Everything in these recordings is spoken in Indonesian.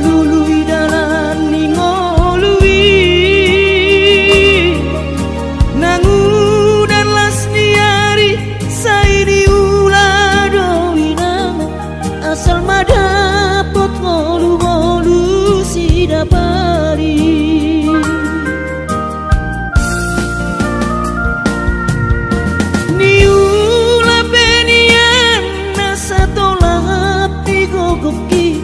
lului dalan ningolui nangu dan las niari saini ulado winang asal madapot ngolu-ngolu si dapari niula benian nasa tolap tigogoki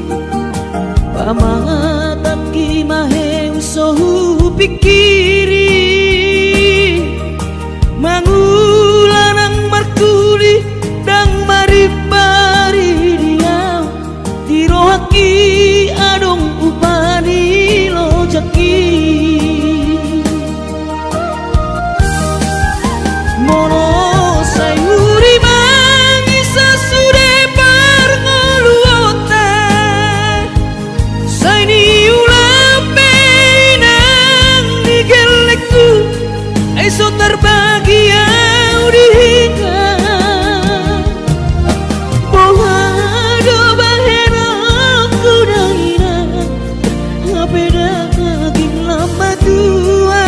pamatap ki maheng sohu pikiri mangulanang markuli dang maribari dia tirohaki adong upani lojaki mono sayuri mangisa sude par ngoluota saini ulape nang digelekku eso terbagi yang dihingga bohado bahera kudaina ngapeda kaging lama tua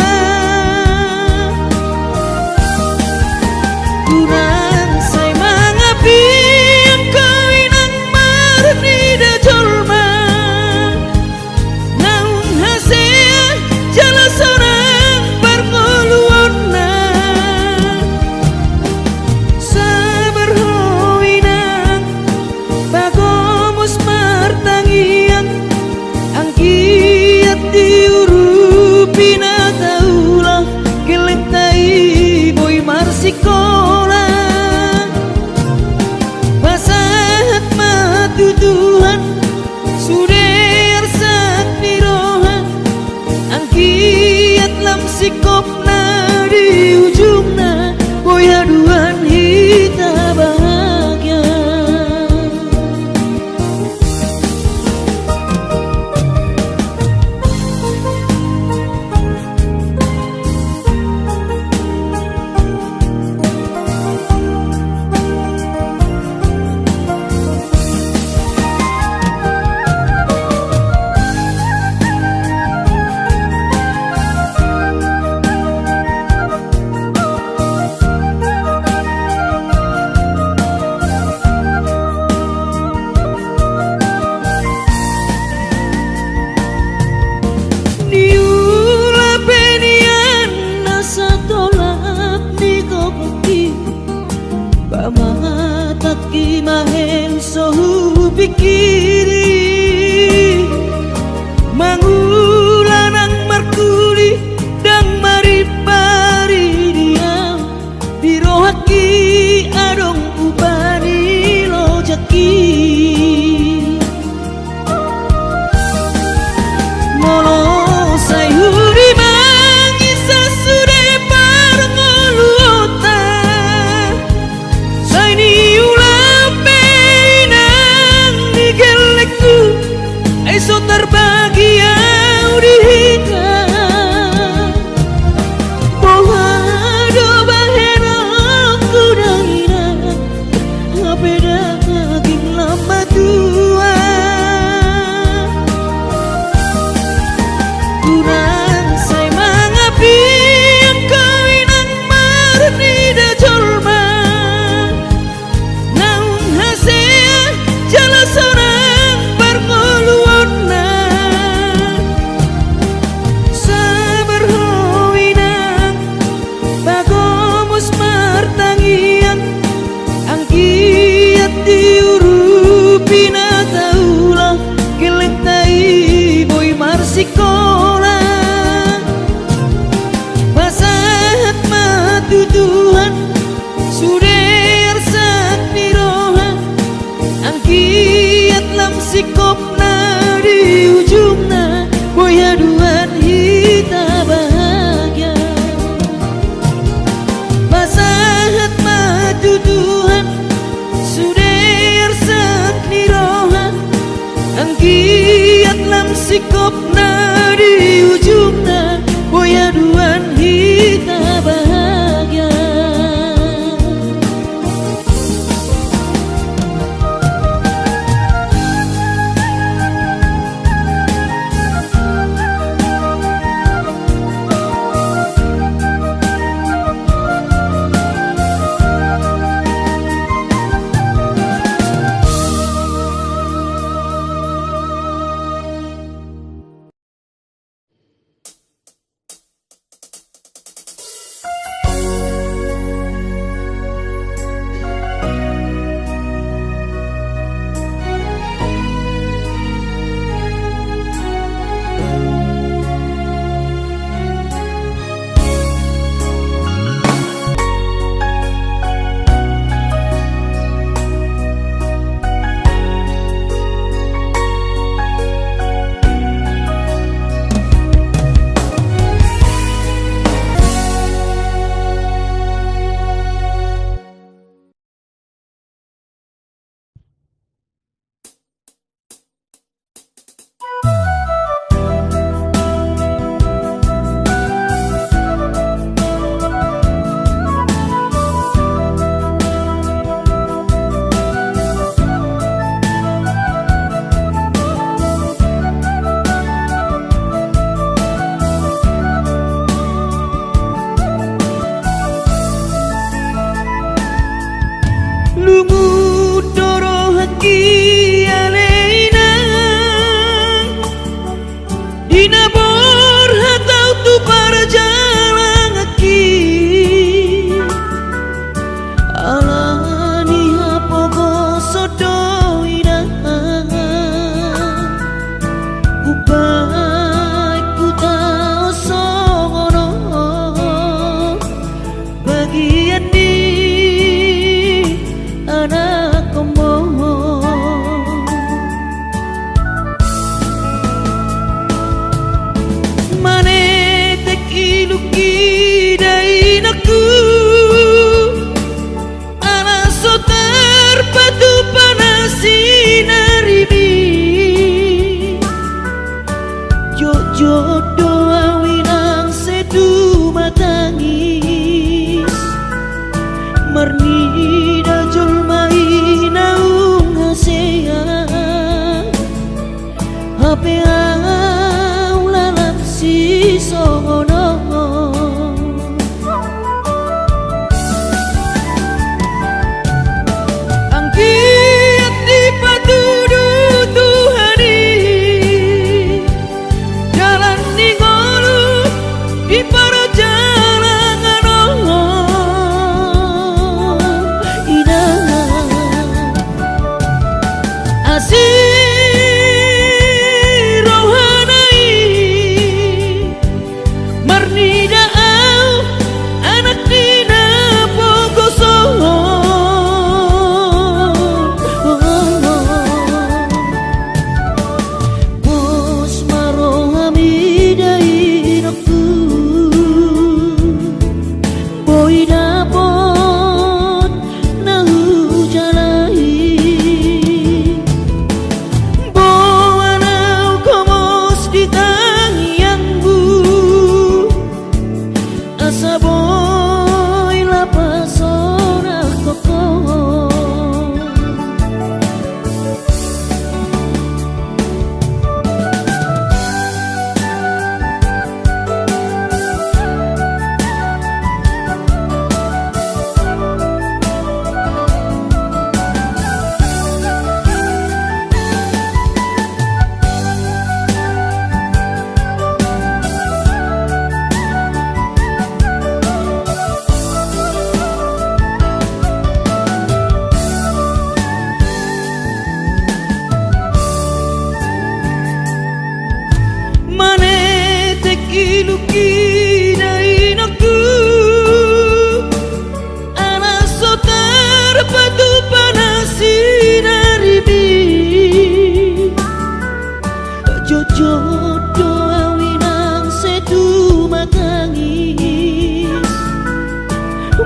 kurang say mangapi ang kawinang marni da jolma naung hasea jala sorang parngoluan na sabar hoinang bagomos martangian ang kiat diurupi na taulah kelentai boy marsikola pasahat matutuhan suder sak nirohan ang kiat lam sikop na di ujung na boy haduan hita bahagia niula benian nasa tolap nigogoki pamatak ki maheng sohu pikiri mangulanang markuli dang maripari dia birohaki adong upani lojaki mono sayuri mangisa sude par ngoluota saini ulape nang digelekku eso terbagi yang dihingga bohado bahera kudaina ngapeda kaging lama tua kurang say mangapi ang kawinang marni da jolma naung hasea jala sorang parngoluan na sabar hoinang bagomos martangian ang kiat diurupi na taulah kelentai boy marsikola pasahat matutuhan suder sak nirohan ang kiat lam sikop na di ujung na boy haduan hita bahagia pasahat matutuhan suder sak nirohan ang kiat lam sikop na di ujung na boy haduan hita bahagia Hape au lalang si sono Angkiat di patudu Tuhani Jalan di ngolu di para jalangan Inah Asih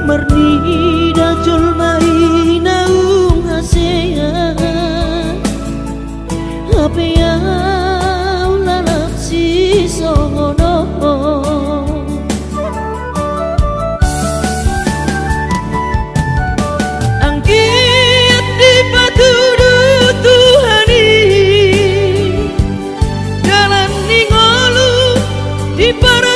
Mernida jol mai naung hasea Hape au lalak si sono Angkiat di patudu Tuhani Jalan di ngolu di para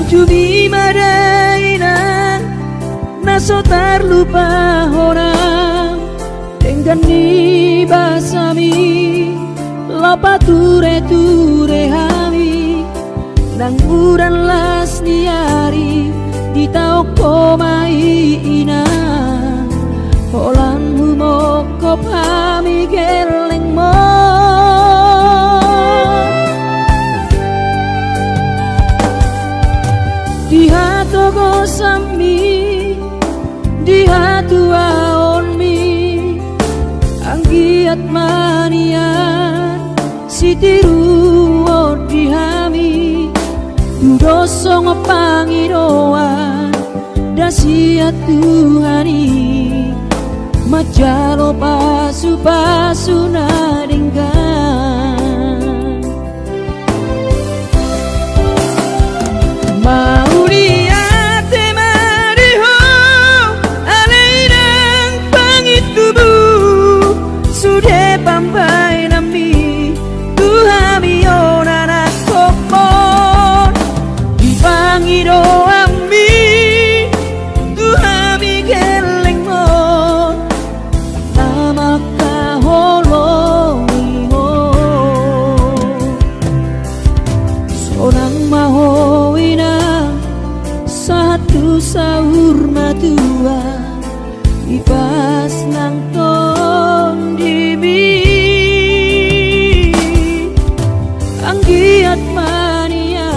Jumi madaina naso terlupa orang dengan ni basami lapa ture hami nang uran las niari di tau komai ina holan humokop hami geleng mo di hatogo sami di sitiru dihami doso ngopangiroan dasia Tuhani majalo pasu-pasu naringgan Mauliate mariho alairang pangitubu sude pambai nami Tuhami onana kokon dipangiro ami Tuhami geleng mon nama kaholoiho sonang mahowina satu sahur matua ipas nang ton dimi anggiat mania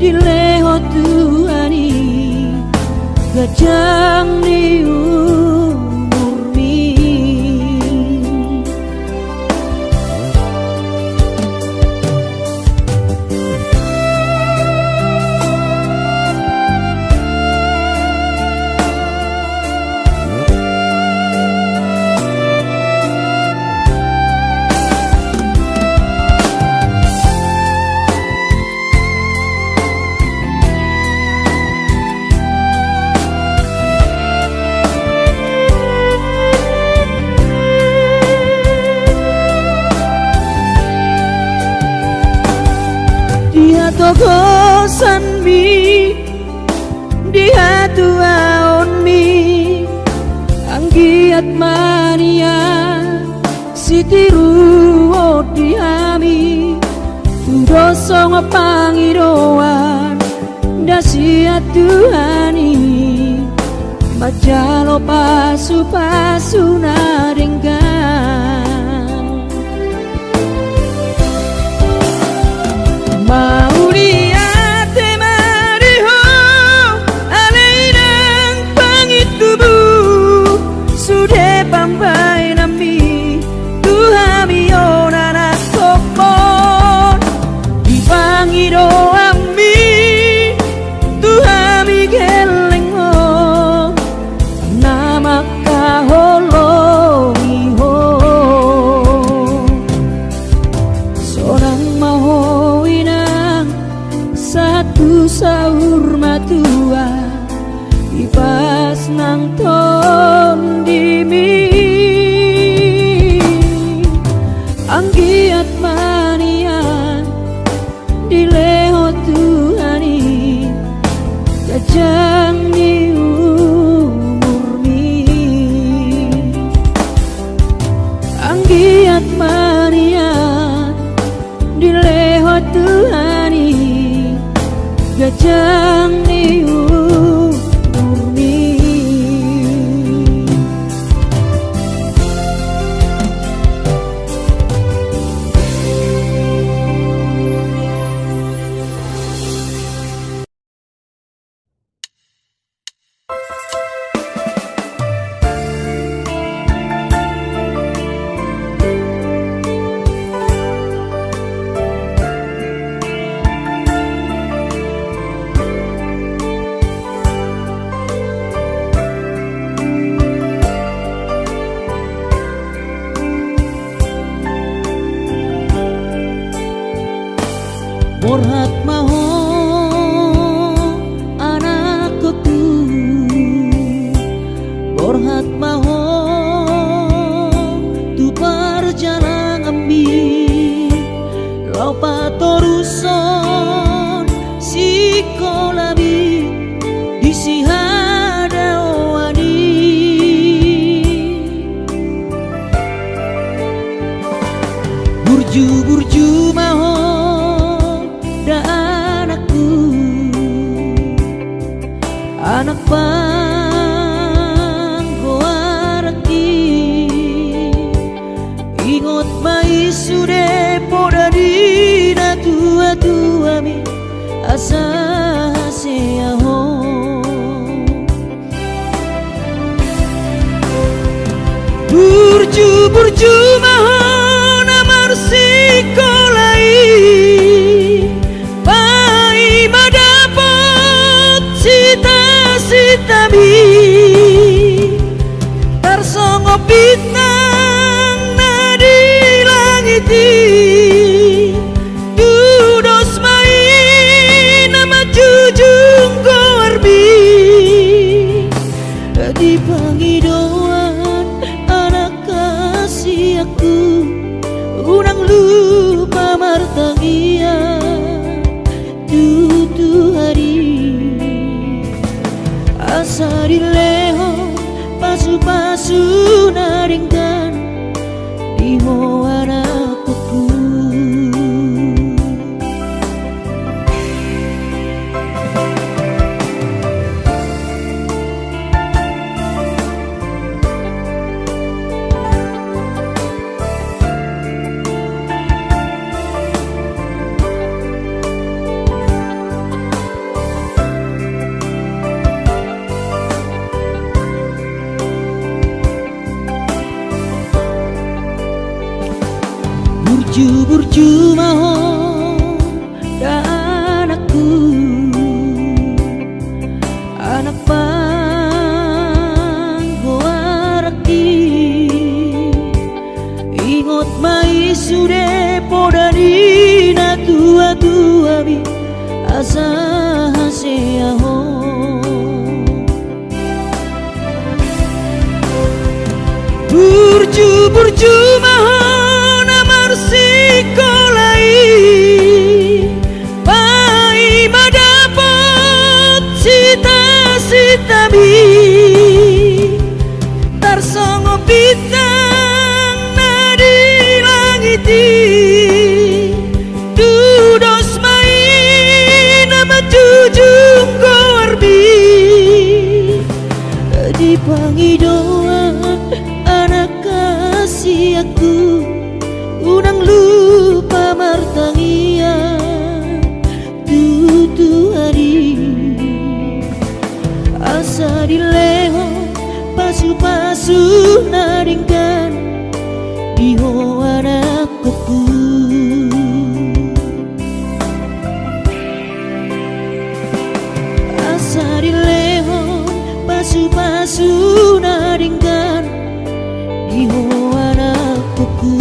dileho Tuhani gajang di umurmi dia togosan mi dia tuaon mi anggiat mania sitiru dihami doso ngopangiroan dasia Tuhani majalo pasu-pasu naringgan Mauliate mariho alairang pangitubu sude pambai nami Tuhami onana kokon dipangiro ami Tuhami geleng mo nama kaholoiho sonang mahowinang satu sahur matua ipas nang ton dimi anggiat mania dileho Tuhani gajang di umurmi anggiat mania dileho Tuhani gajang di umurmi Borhat maho anakku Borhat maho tu perjalanan ambi lau patoruson sikolabi disihada wani burju maho anak panggoaraki ingot mai sude poda dina tua mi asa seaho burju mahona marsi lupa martangia tutu hari asari leho pasu-pasu naringkan di moana kuku. Burju maho dan anakku, anak panggoaraki ingot mai sude podari na tua bi asa haseaho. Burju maho sikolai pai madapot cita-cita bi tarsongo bintang nadi langiti dudos main nama jujung korbi di pangidoan anak kasih aku unang lupa martangia tutu hari asa dileho pasu-pasu naringkan di hoana kuku. Asa dileho pasu-pasu naringkan di hoana kuku.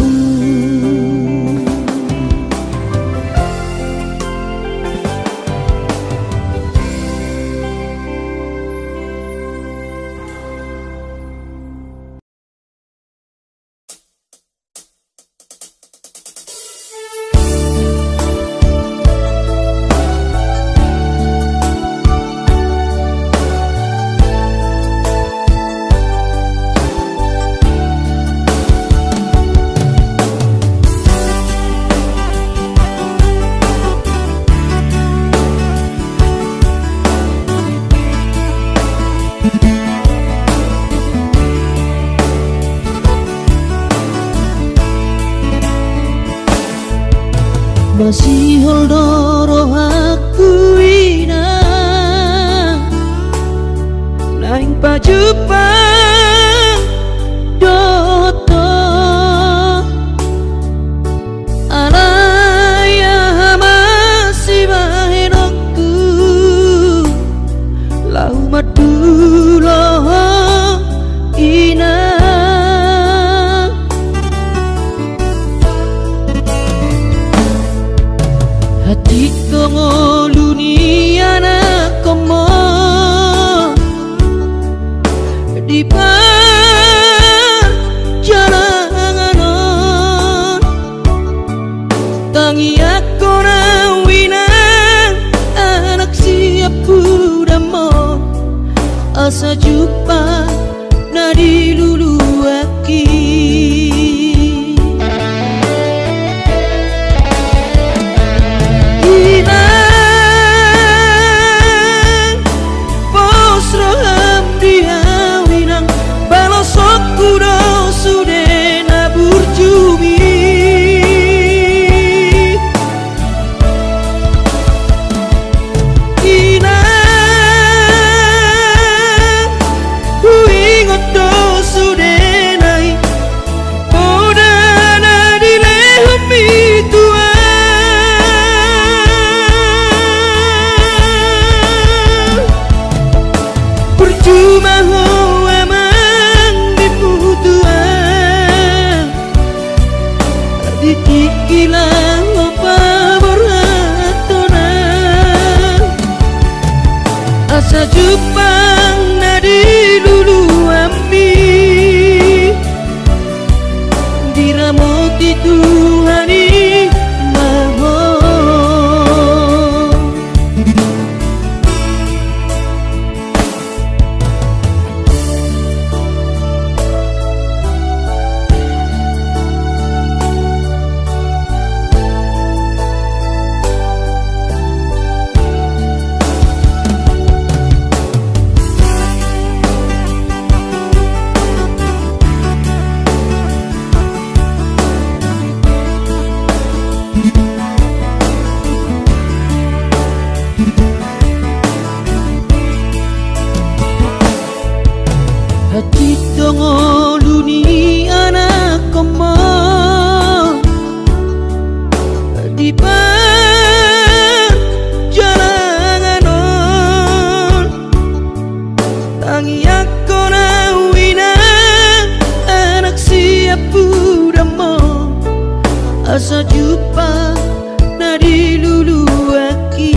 Masih holdoro aku ina naing pajupang doto alaya masih mahenokku lau madulo ina hati kongo dunia na komo di perjalanan tangi aku na winang anak siap udamon asa jumpa na diluluaki. Kikilang opa boratona asa jupang na dilulu ambi diramoti Tuhan jumpa nadi lulu aki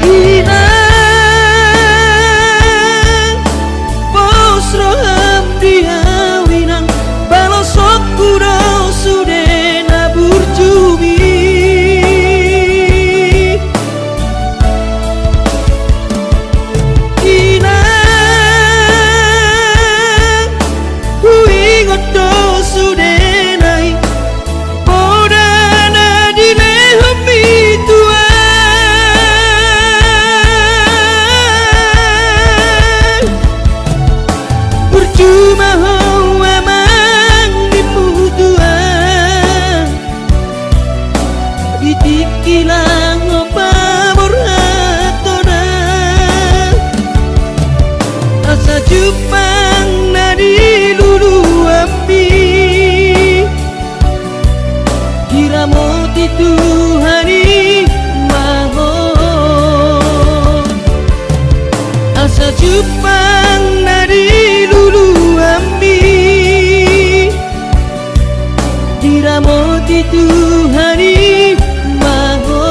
ina bos roham diawinang balosok kudo sude nabur jumi Jepang nadi lulu api diramoti Tuhani maho asa Jepang nadi lulu api diramoti Tuhani maho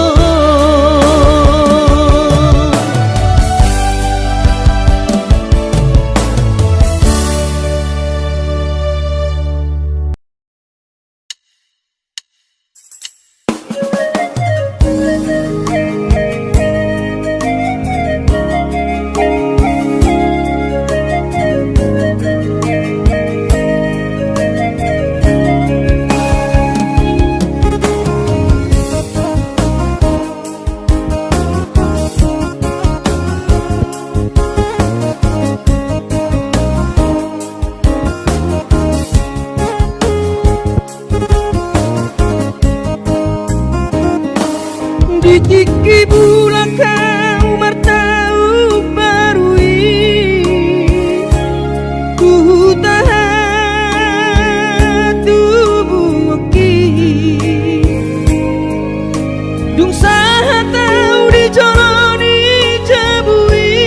Ditiki bulan kau martau barui ku tahan tubuh ki dung saha tau dicoloni jabui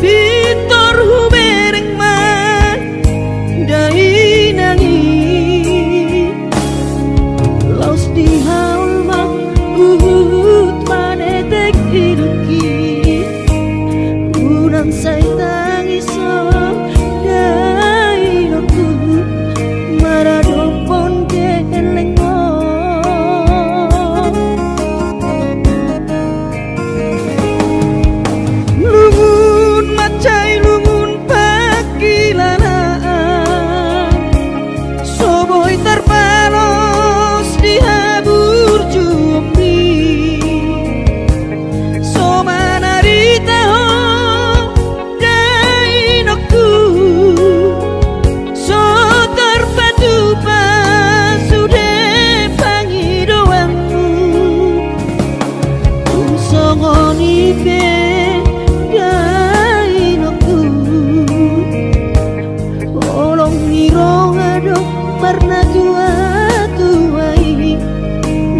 pitor hubereng man dai nangi laus di manetek iluki unang say tangiso dai noku maradopon kelengo lumun macai lumun pakilanaan soboy terpalos di habur jumri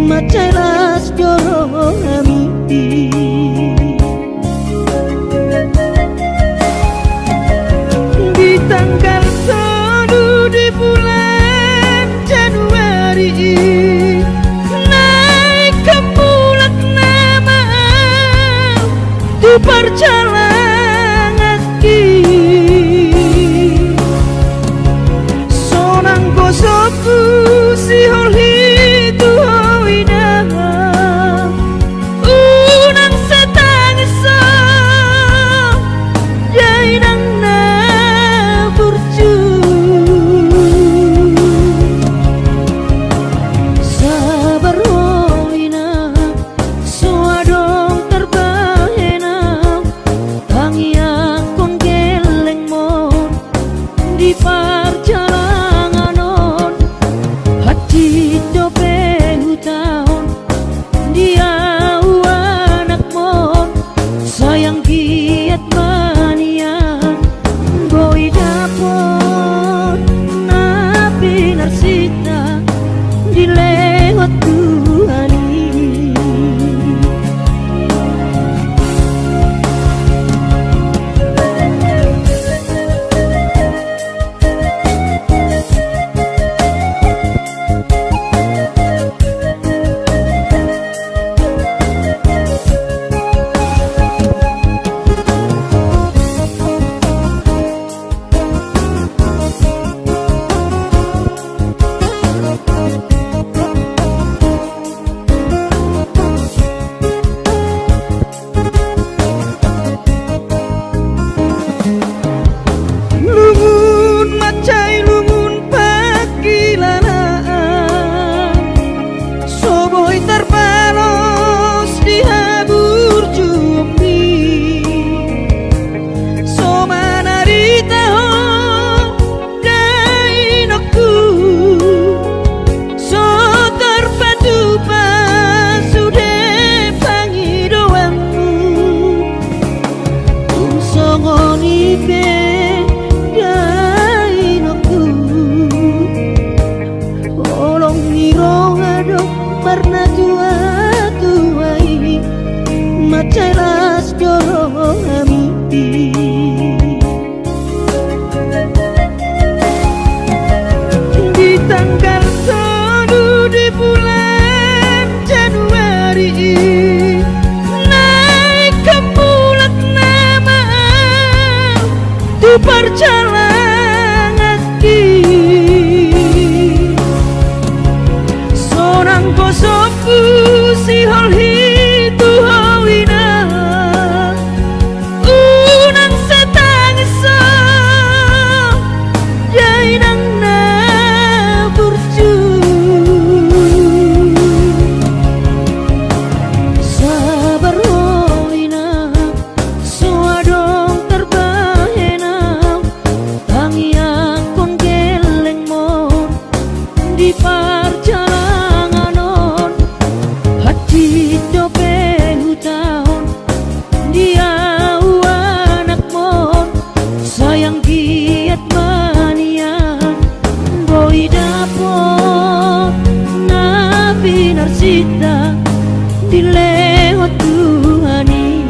Macelas joro amiti di tanggal 1 di bulan Januari naik ke pulang nama di perjalanan ki sonang gosoku si holhi di perjalanan hati dope hutahon dia anak mon sayang giat manian boy dapot napi narsita dilewat Tuhani calangaki sonang kosoku sihol hitu hawina unang setang iso jainang na burju sabar hawina suadong terbahena tangi akon geleng mon di perjalanan hati dope hutahon dia anak mon sayang giat manian boy dapot nabi narsita dilewat Tuhani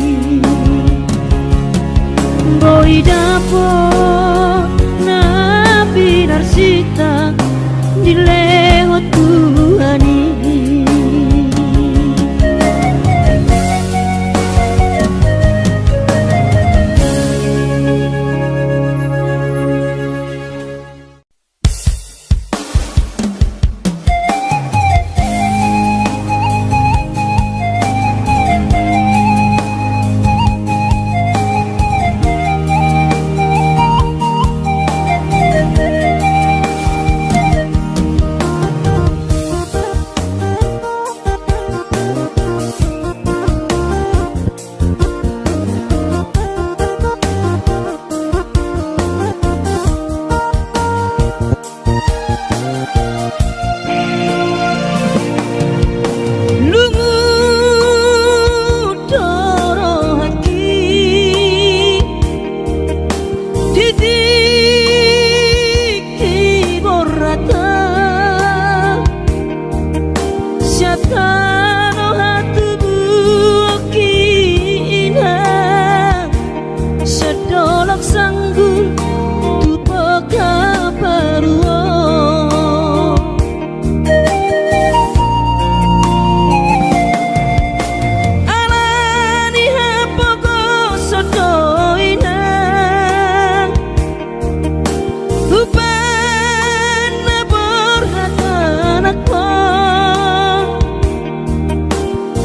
boy dapot nabi narsita dilewat Tuhani.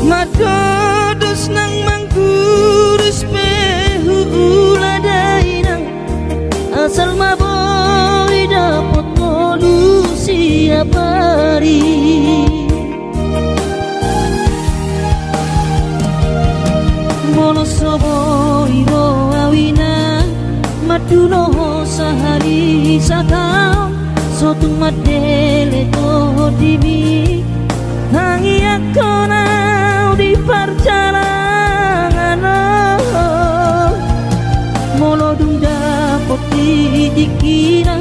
Madodos nang mangkurus pehu uladainang asal maboy dapot ngolu siap hari mono soboy roawina maduno sahari satau sotung madele to dimi hangi akona di perjalanan molodung dapot dikira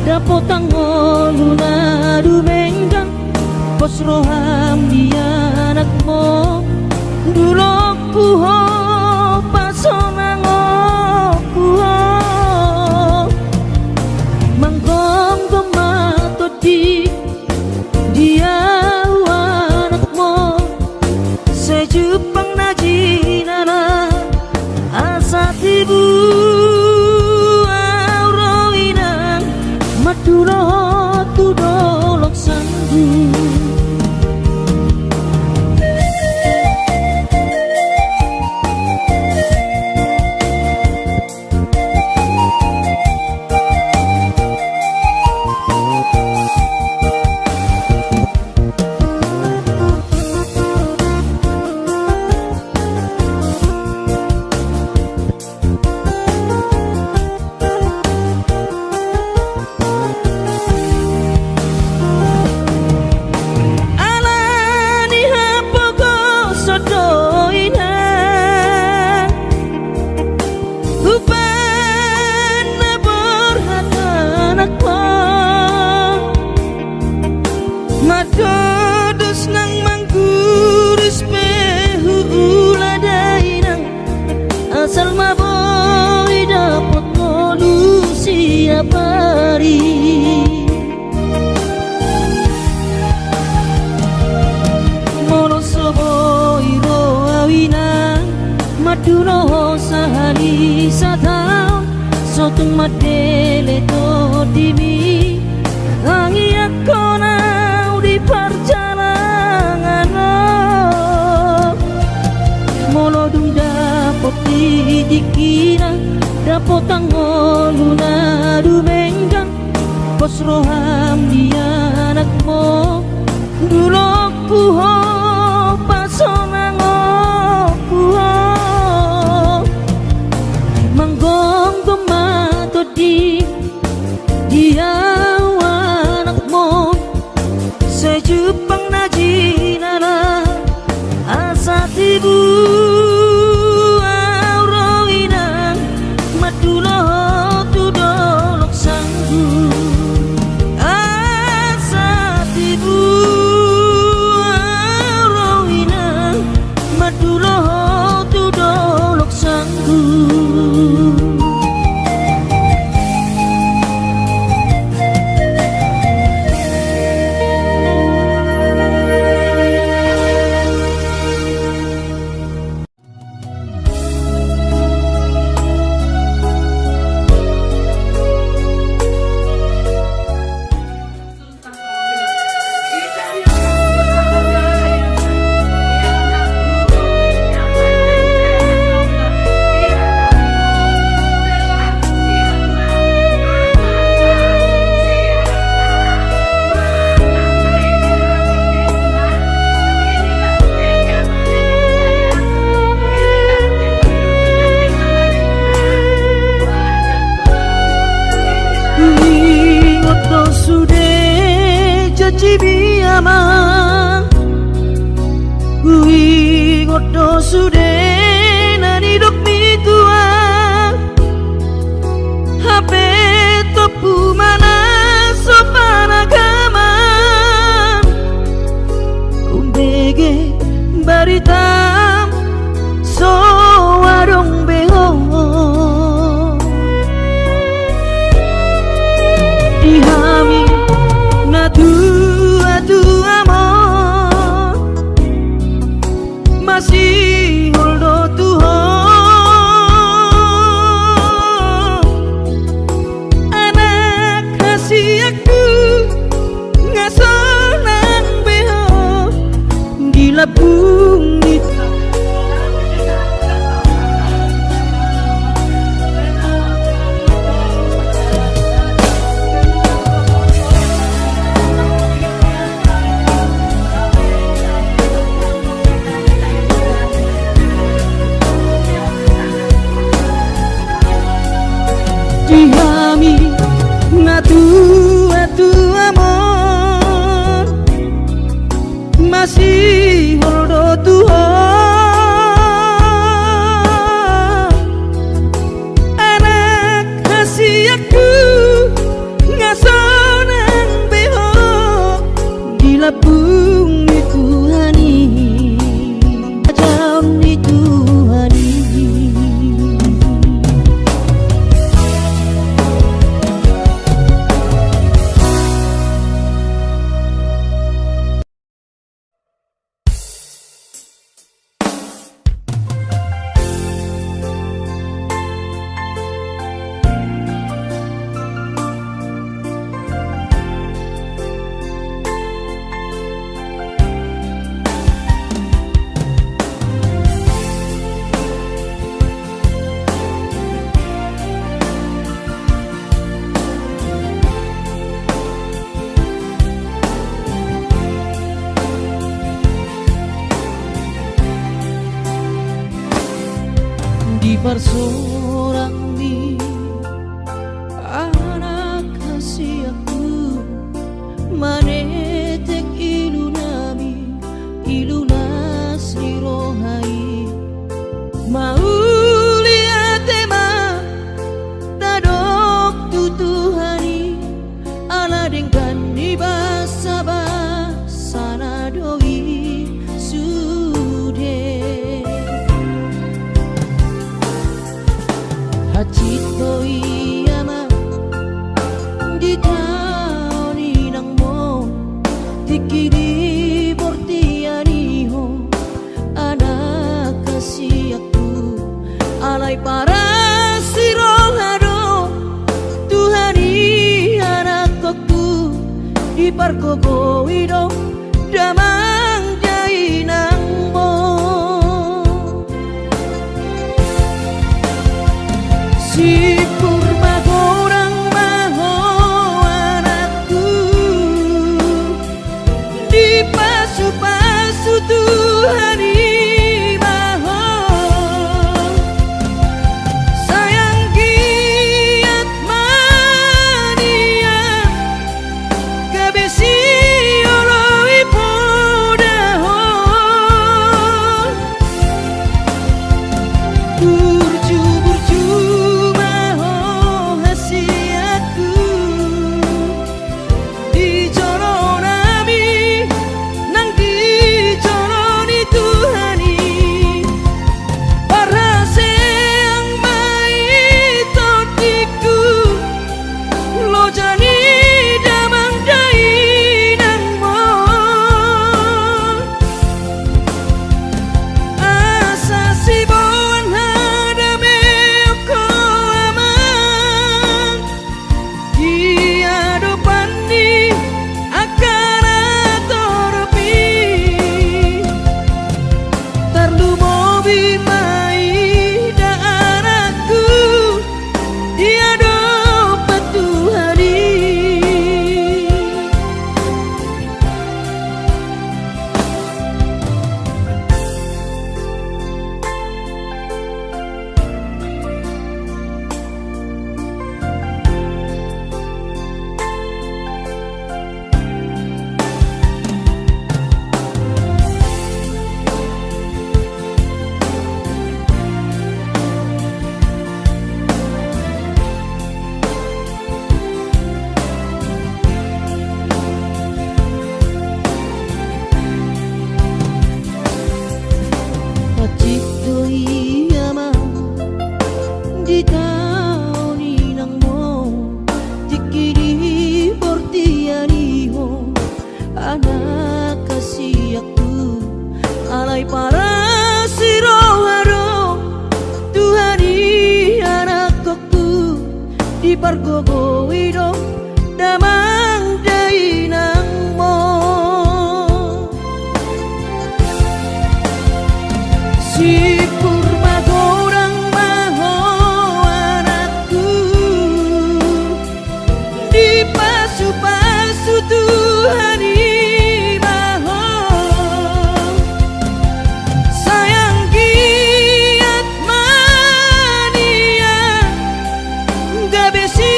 dapot angoluna dumenggang pos roham dia anakmu dulokku ho pasonango kuho manggong gomato di dia Jepang najinana asa tibu auroinang maduro tudolok sanggu Madodos nang mangkurus pehu uladainang asal maboy dapot ngolu siap hari mono soboy roawina maduno sahari satau tung madele to dimi angi ako na di perjalanan molo dung dapot dikina dapot ang luna dumenggang pos roham dia anak mo dulok kuho pasonang kuho manggong tomato di dia anak mo sa Jepang na jinala asa tibu auroinang madulo tudolok sanggu asa tibu auroinang madulo tudolok sanggu. Kui ngodo sude nani dok mi tua hape topu mana sopan agaman umbege baritam so warung beho dihami natu masih holdo Tuhan anak kasih aku ngasonan beho gila bumi dihami natu amor masih holdo Tuhan anak kasih aku ngasonan beho gila bumi Tuhani jam di Tuhani. Di persorang di anak kasih aku manetek ilu nami ilu nasri rohai mau lihat tema tadok tutuhani ala dengan ibasa basana doi sude hachito iyama di taoni nang mo tikiri bortianiho anak kasih aku alay para sirohado pargogo ido damang jai nang mo si purba gorang maho anakku di pasu-pasu Tuhan maho sayang giat mania kabesi oloi podaho burju-burju maho hasiatku di jono nami nang di joroni Tuhani parase ang maitotiku lo jani damang dai nang mo asa si bon hadame ko amang dia dopani akara torpi tarlu mobi mai da anakku dia dopat Tuhani Pacito iyama di taoni nang mo tikiri portiani ho anak kasiakku alai para siroharo Tuhani anakku di pargogo ido damang dai nang mo si purba gorang maho anakku di pasu-pasu Tuhani maho sayang giat mania gabesi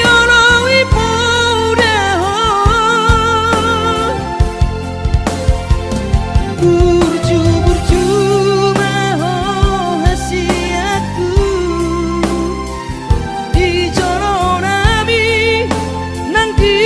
oloi podaho burju-burju maho hasiatku di jono nami nang di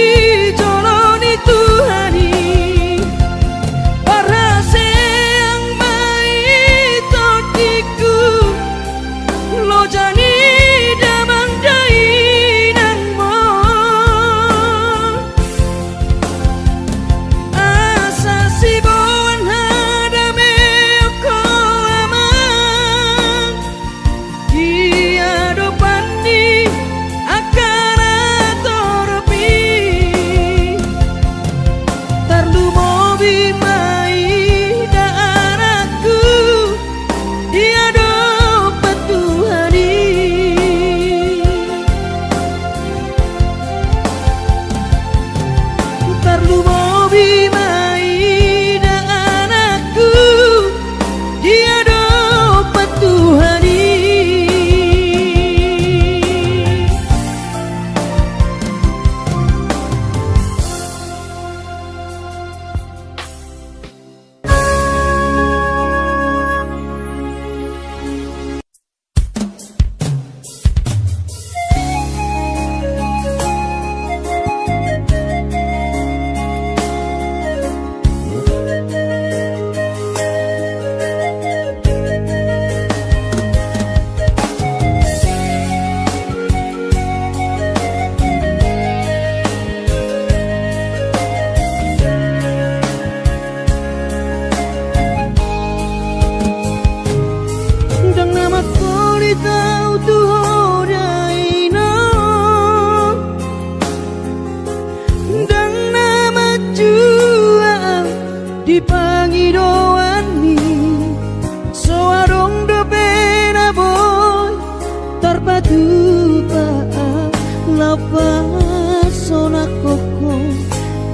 sona koko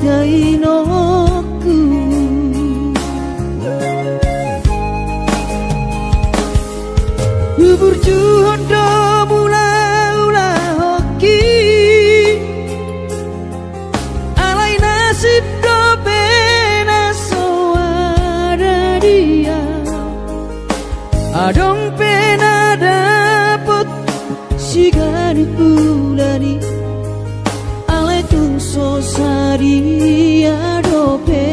dainoku Bubur juhondo mula-ula hoki Alai nasib do pena soada dia Adong pena dapet sigari bulani Alai tung sosari adope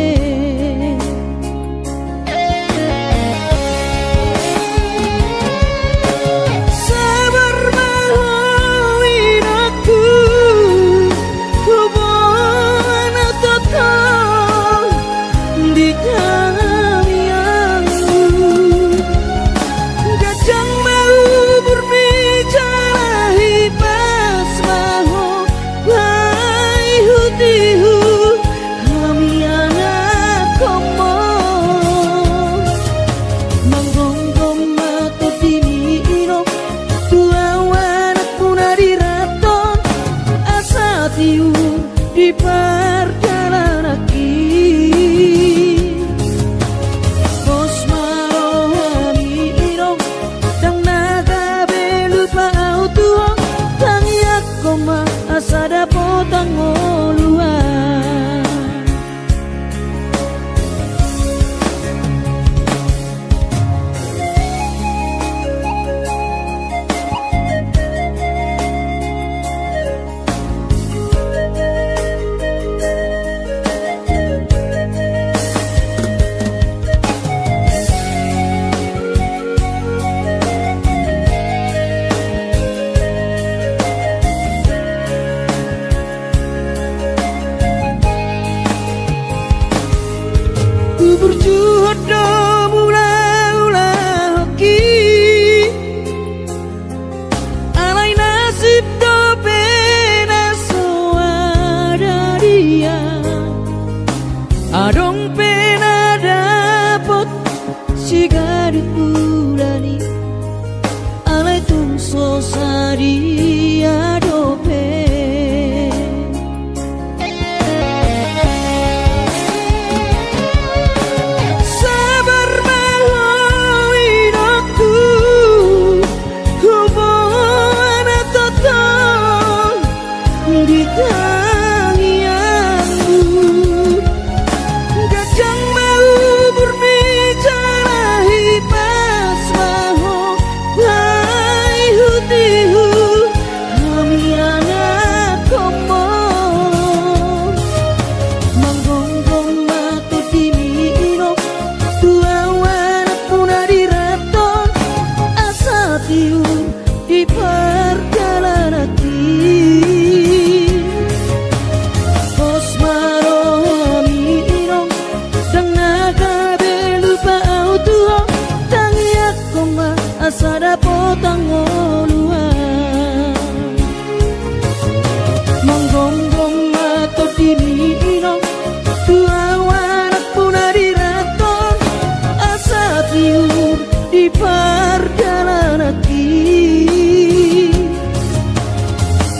di perjalanan Bos marohani irong dang naga belupa autuong tangi akoma asada potang oluan berjuhodo mula-ula hoki Alai nasib do pena soada dia Adong pena dapet sigari bulani Alai tung sosari adope di perjalanan Bos marohani irong dang naga belupa autuong tangi akoma asada potang oluan manggonggong mato dini irong dua wanak punari raton asa tiur di perjalanan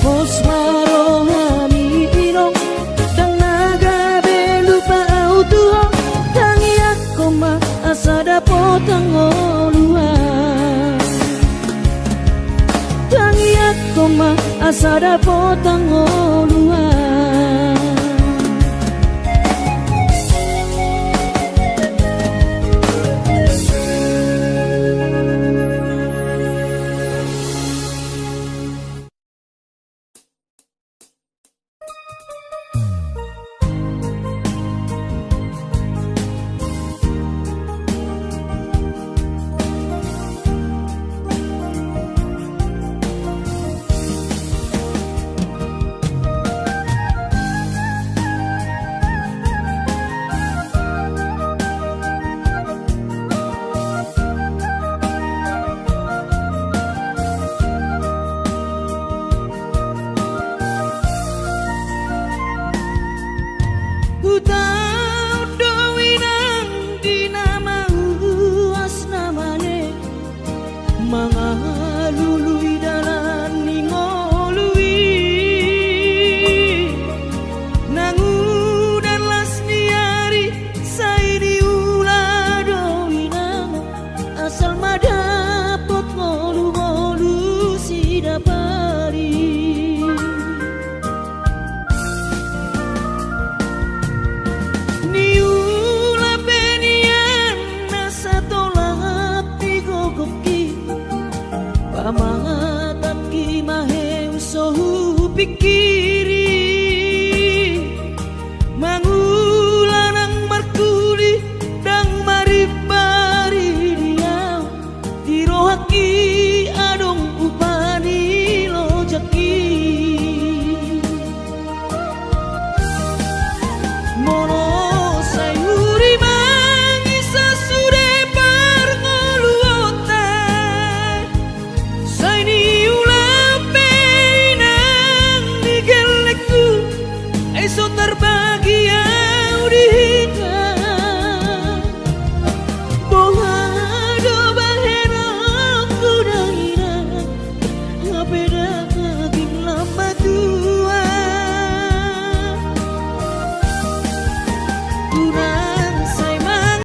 Bos marohani irong dang naga belupa autuong tangi akoma asada potang oluan tangi akoma asada potang oluan iki